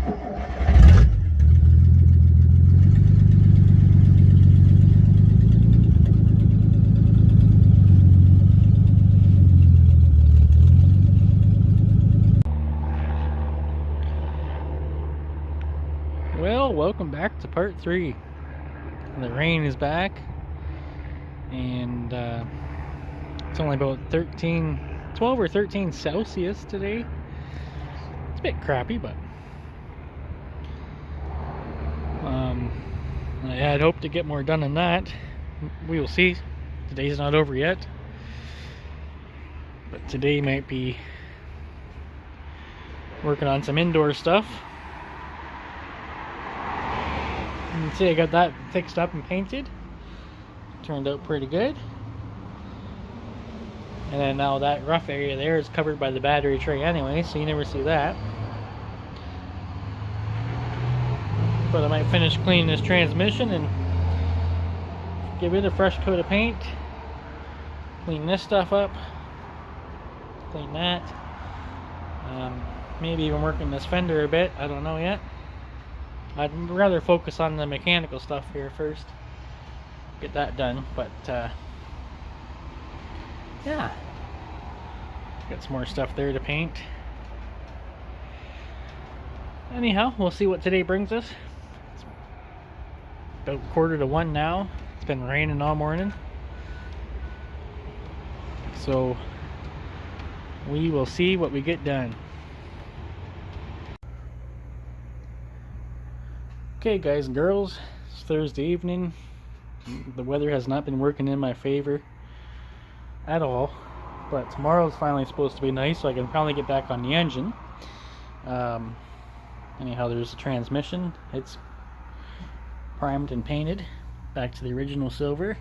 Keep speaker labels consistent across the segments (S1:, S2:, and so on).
S1: Well, welcome back to part 3. The rain is back, and it's only about 12 or 13 Celsius today. It's a bit crappy, but I had hoped to get more done than that. We will see. The day's not over yet, but today might be working on some indoor stuff. You can see I got that fixed up and painted. Turned out pretty good. And then now that rough area there is covered by the battery tray anyway, so you never see that. But I might finish cleaning this transmission and give it a fresh coat of paint. Clean this stuff up. Clean that. Maybe even working this fender a bit. I don't know yet. I'd rather focus on the mechanical stuff here first. Get that done, but yeah. Got some more stuff there to paint. Anyhow, we'll see what today brings us. It's about 1:45 now. It's been raining all morning. So we will see what we get done. Okay guys and girls, it's Thursday evening. The weather has not been working in my favor at all, but tomorrow's finally supposed to be nice, so I can probably get back on the engine. Anyhow, there's the transmission. It's primed and painted back to the original silver.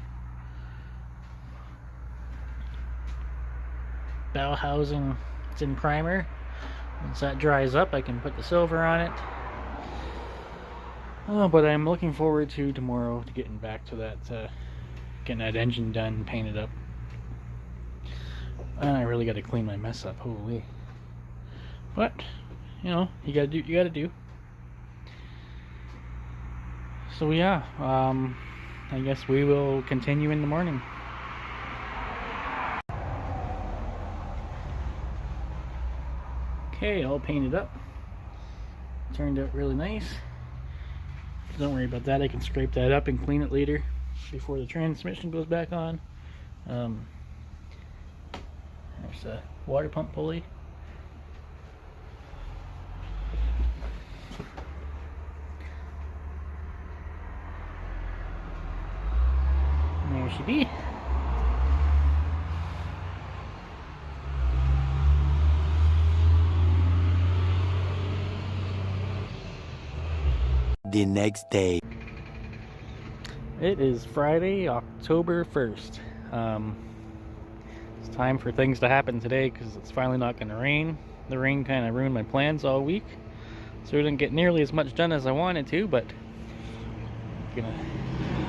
S1: Bow housing, it's in primer. Once that dries up, I can put the silver on it. Oh, but I'm looking forward to tomorrow to getting back to that, getting that engine done, painted up. And I really got to clean my mess up, holy. But, you know, you gotta do what you gotta do. So yeah, I guess we will continue in the morning. Okay, all painted up. Turned out really nice. Don't worry about that, I can scrape that up and clean it later before the transmission goes back on. There's a water pump pulley. And there she be.
S2: The next day.
S1: It is Friday, October 1st. It's time for things to happen today because it's finally not going to rain. The rain kind of ruined my plans all week, so I didn't get nearly as much done as I wanted to, but I'm gonna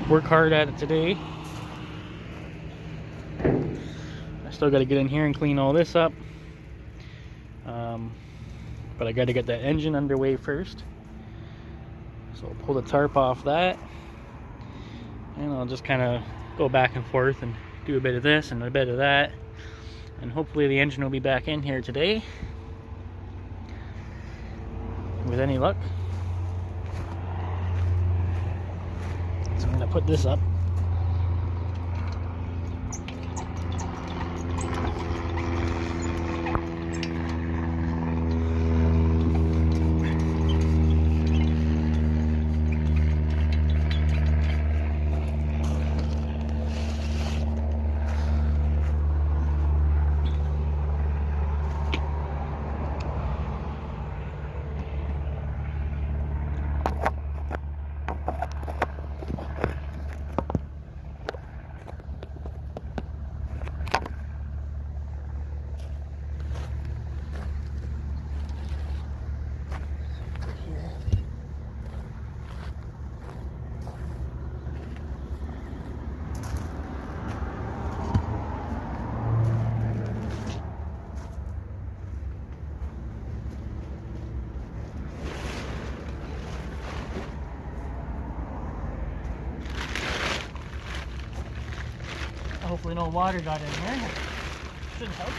S1: work hard at it today. I still got to get in here and clean all this up, but I got to get that engine underway first. So I'll pull the tarp off that, and I'll just kind of go back and forth and do a bit of this and a bit of that, and hopefully the engine will be back in here today with any luck. So I'm going to put this up. Hopefully no water got in here. Should help.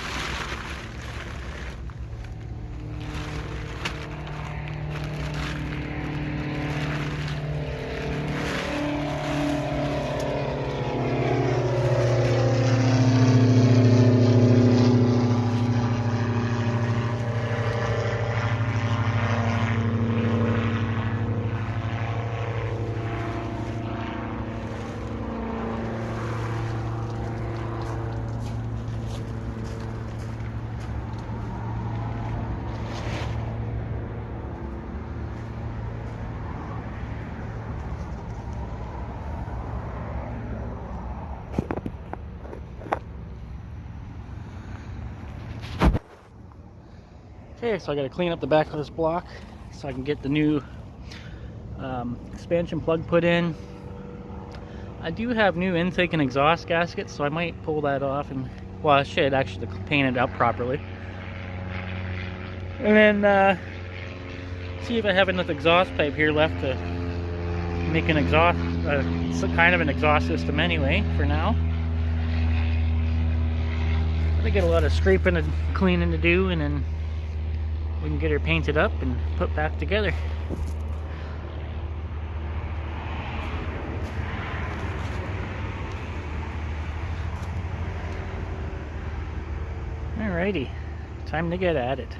S1: Okay, so I got to clean up the back of this block so I can get the new expansion plug put in. I do have new intake and exhaust gaskets, so I might pull that off and, well, I should actually paint it up properly. And then see if I have enough exhaust pipe here left to make an exhaust, kind of an exhaust system anyway, for now. I get a lot of scraping and cleaning to do, and then we can get her painted up and put back together. Alrighty, time to get at it.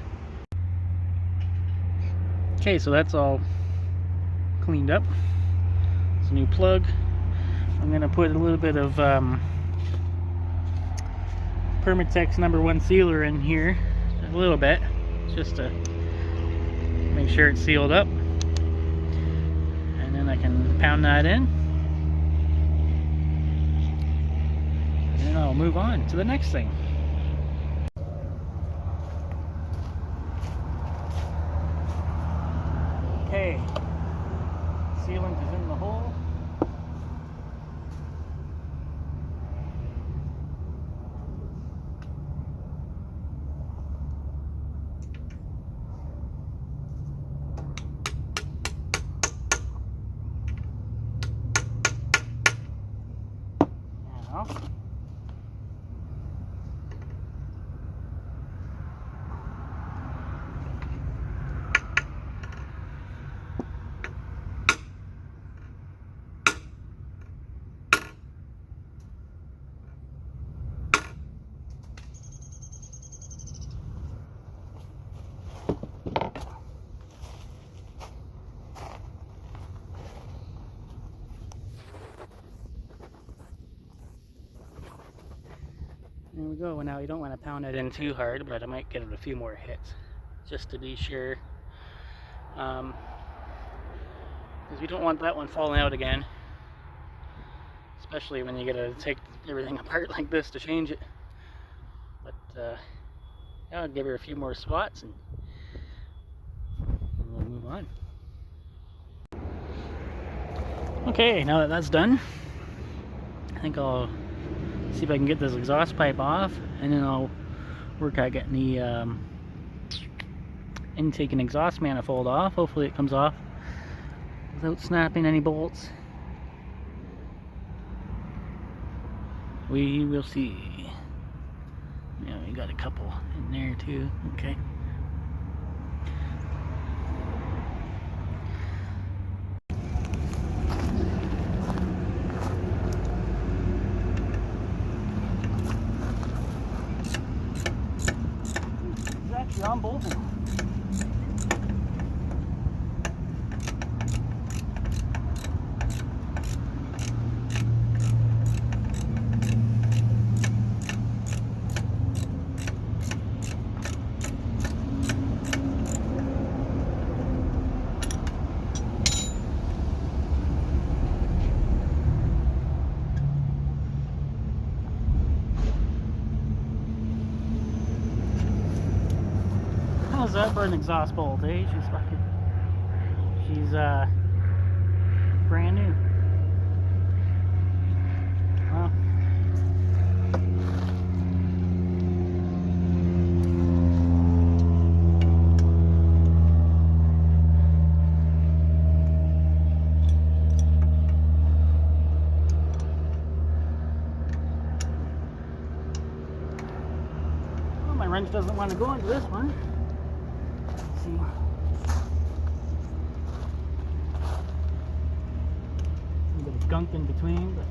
S1: Okay, so that's all cleaned up. It's a new plug. I'm gonna put a little bit of Permatex #1 sealer in here, a little bit, just to make sure it's sealed up, and then I can pound that in, and then I'll move on to the next thing. Okay, sealant is in the hole. Now, there we go. Now you don't want to pound it in too hard, but I might give it a few more hits just to be sure, because we don't want that one falling out again, especially when you gotta take everything apart like this to change it. But yeah, I'll give her a few more swats and we'll move on. Okay, now that that's done, I think I'll see if I can get this exhaust pipe off, and then I'll work at getting the intake and exhaust manifold off. Hopefully it comes off without snapping any bolts. We will see. Yeah, we got a couple in there too. Okay. On both of them. How's that for an exhaust bolt, eh? She's brand new. Well, doesn't want to go into this one. Let's see. A bit of gunk in between, but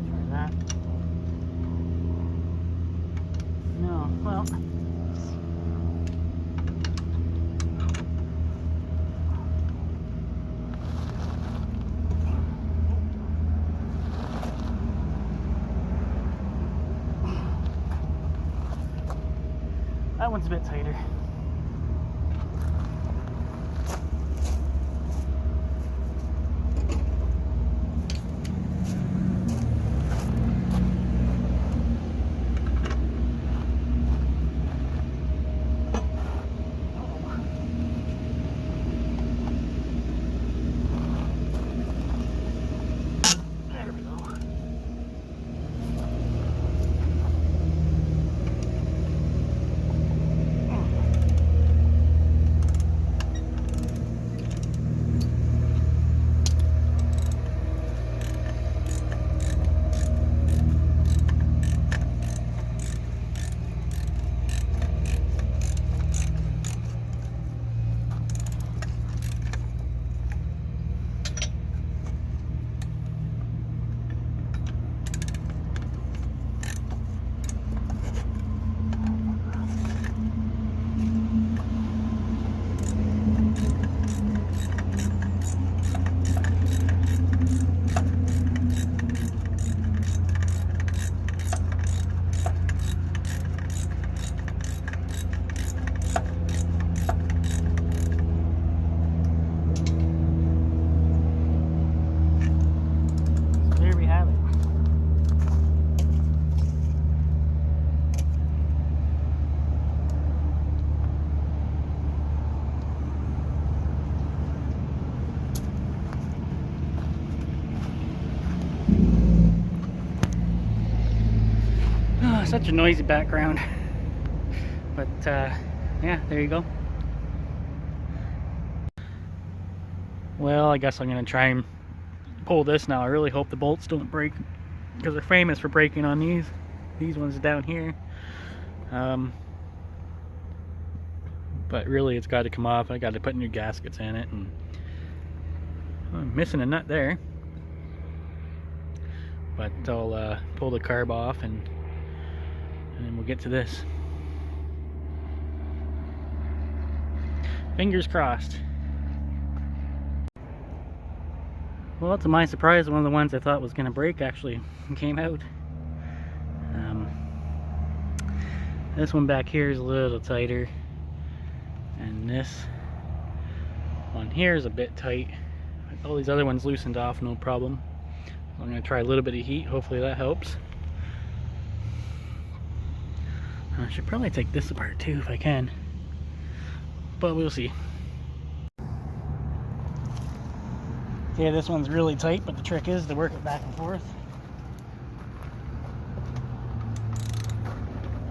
S1: try that. No, well. That one's a bit tighter. There we go. Such a noisy background, but yeah, there you go. Well, I guess I'm gonna try and pull this now. I really hope the bolts don't break, because they're famous for breaking on these ones down here. But really it's got to come off. I got to put new gaskets in it, and I'm missing a nut there, but I'll pull the carb off and then we'll get to this. Fingers crossed. Well, to my surprise, one of the ones I thought was going to break actually came out. This one back here is a little tighter, and this one here is a bit tight. All these other ones loosened off, no problem. I'm going to try a little bit of heat, hopefully that helps. I should probably take this apart too if I can, but we'll see. Okay, this one's really tight, but the trick is to work it back and forth.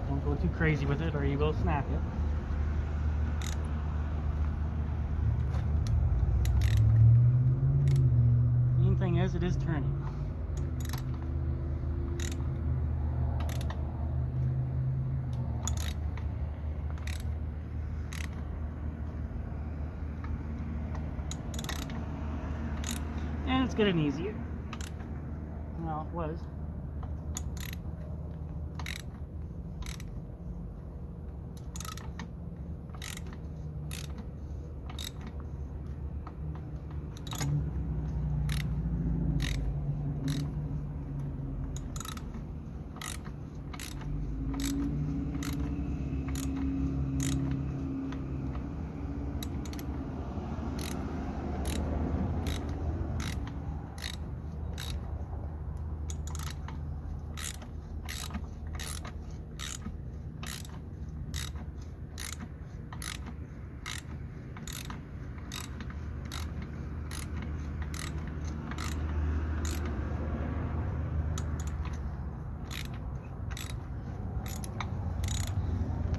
S1: Don't go too crazy with it or you will snap it. Main thing is, it is turning. And it's getting easier. Well, it was.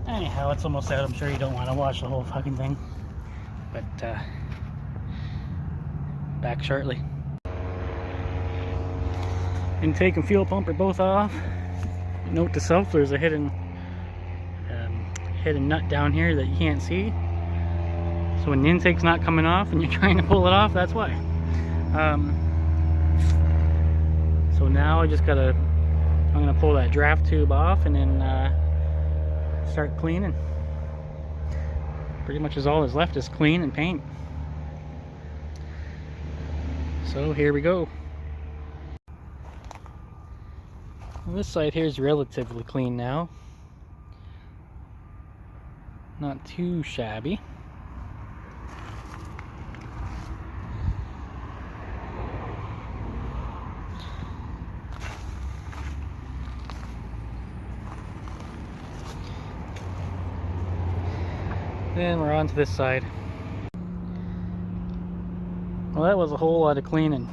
S1: Anyhow, it's almost out. I'm sure you don't want to watch the whole fucking thing. But back shortly. Intake and fuel pump are both off. Note to self, there's a hidden nut down here that you can't see. So when the intake's not coming off and you're trying to pull it off, that's why. So now I'm gonna pull that draft tube off and then start cleaning. Pretty much is all that's left is clean and paint. So here we go. Well, this side here is relatively clean now. Not too shabby. Then we're on to this side. Well, that was a whole lot of cleaning.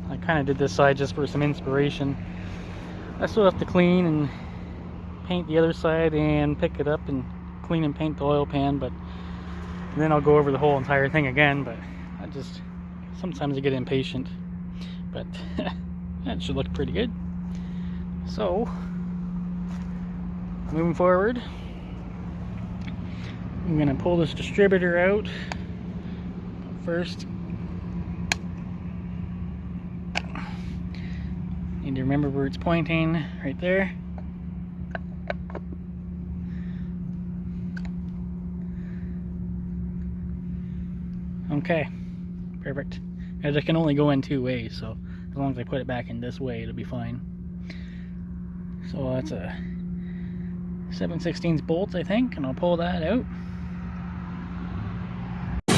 S1: I kind of did this side just for some inspiration. I still have to clean and paint the other side and pick it up and clean and paint the oil pan, but then I'll go over the whole entire thing again. But sometimes I get impatient, but that should look pretty good. So moving forward, I'm gonna pull this distributor out first. Need to remember where it's pointing, right there. Okay, perfect. As it can only go in two ways, so as long as I put it back in this way, it'll be fine. So that's a 7/16 bolt, I think, and I'll pull that out.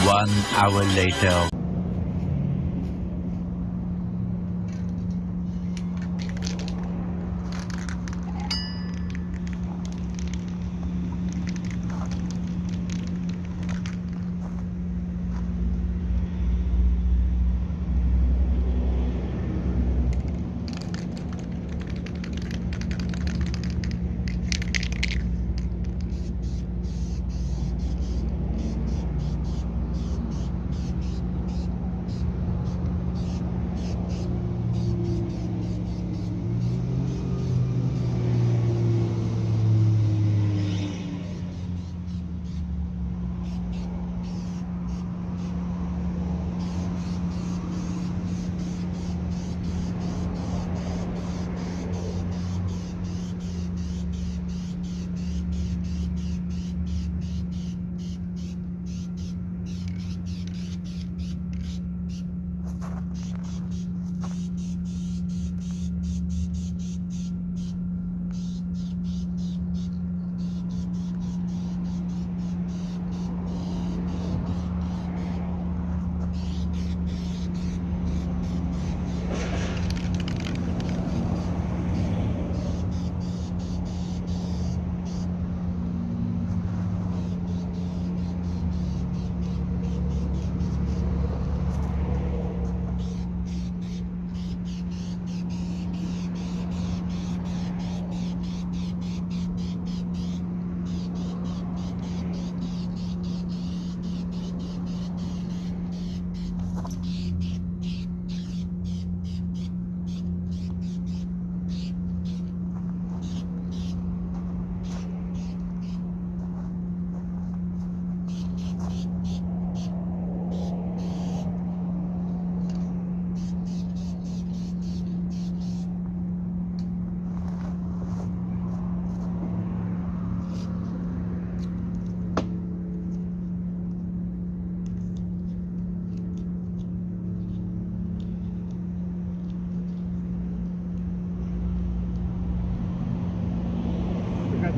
S2: 1 hour later.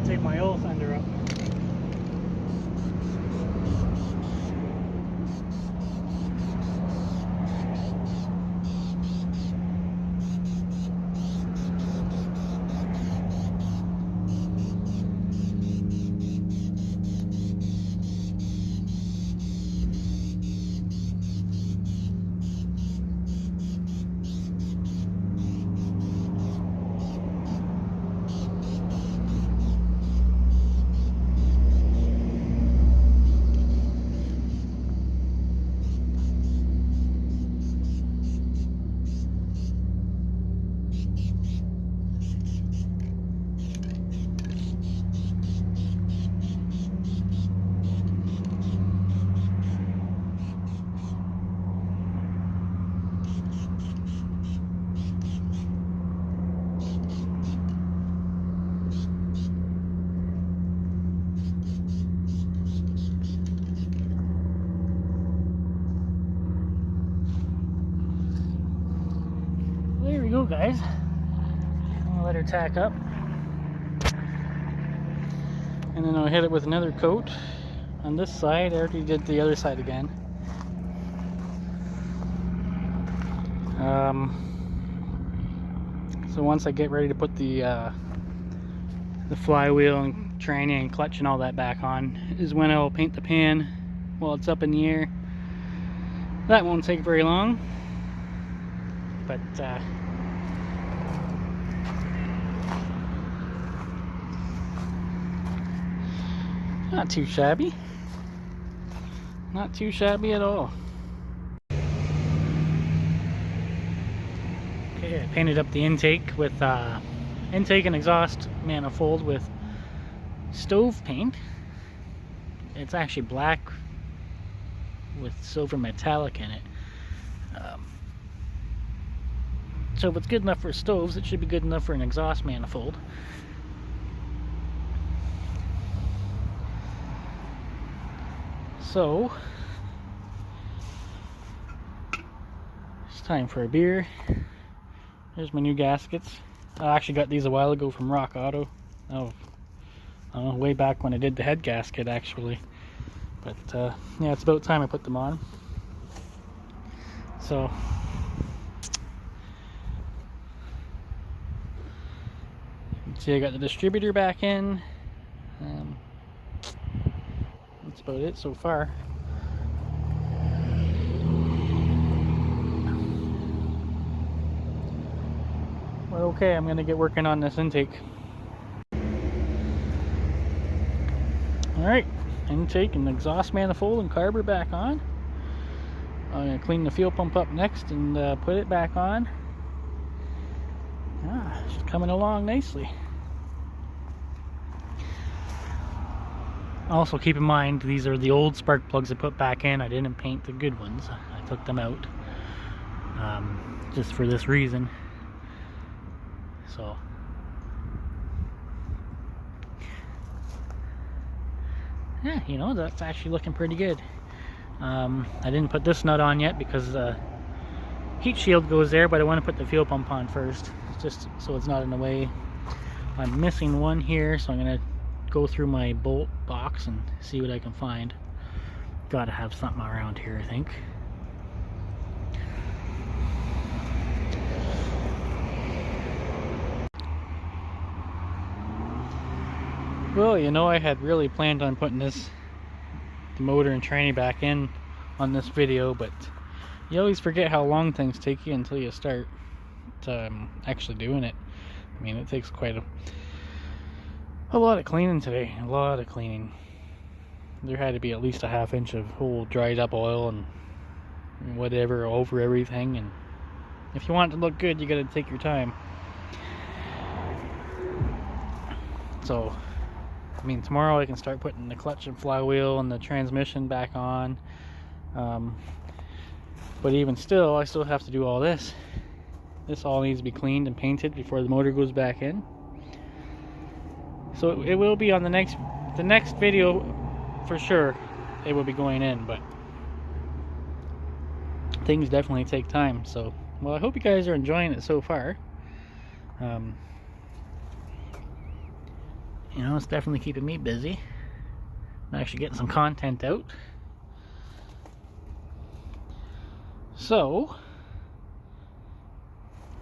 S1: Take my oil fender up. we go, guys. I'll let her tack up. And then I'll hit it with another coat on this side. I already did the other side again. So once I get ready to put the flywheel and tranny and clutch and all that back on is when I'll paint the pan while it's up in the air. That won't take very long, but not too shabby. Not too shabby at all. Okay, I painted up the intake with intake and exhaust manifold with stove paint. It's actually black with silver metallic in it. So if it's good enough for stoves, it should be good enough for an exhaust manifold. So it's time for a beer. Here's my new gaskets. I actually got these a while ago from Rock Auto. Oh, I don't know, way back when I did the head gasket actually. But yeah, it's about time I put them on. So see, I got the distributor back in. That's about it so far. But okay, I'm gonna get working on this intake. Alright, intake and exhaust manifold and carburetor back on. I'm gonna clean the fuel pump up next and put it back on. It's coming along nicely. Also keep in mind, these are the old spark plugs I put back in. I didn't paint the good ones. I took them out just for this reason. So yeah, you know, that's actually looking pretty good. I didn't put this nut on yet because the heat shield goes there, but I want to put the fuel pump on first, just so it's not in the way. I'm missing one here, so I'm gonna go through my bolt box and see what I can find. Gotta have something around here, I think. Well, you know, I had really planned on putting the motor and tranny back in on this video, but you always forget how long things take you until you start actually doing it. I mean, it takes quite a lot of cleaning today. A lot of cleaning. There had to be at least a ½ inch of whole dried up oil and whatever over everything, and if you want it to look good, you gotta take your time. So I mean, tomorrow I can start putting the clutch and flywheel and the transmission back on, but even still, I still have to do all this. This all needs to be cleaned and painted before the motor goes back in. So it will be on the next video for sure. It will be going in, but things definitely take time. So, well, I hope you guys are enjoying it so far. You know, it's definitely keeping me busy. I'm actually getting some content out. So,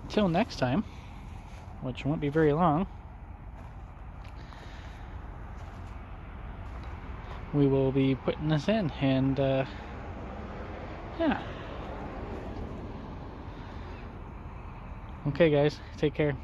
S1: until next time, which won't be very long, we will be putting this in, and yeah. Okay guys, take care.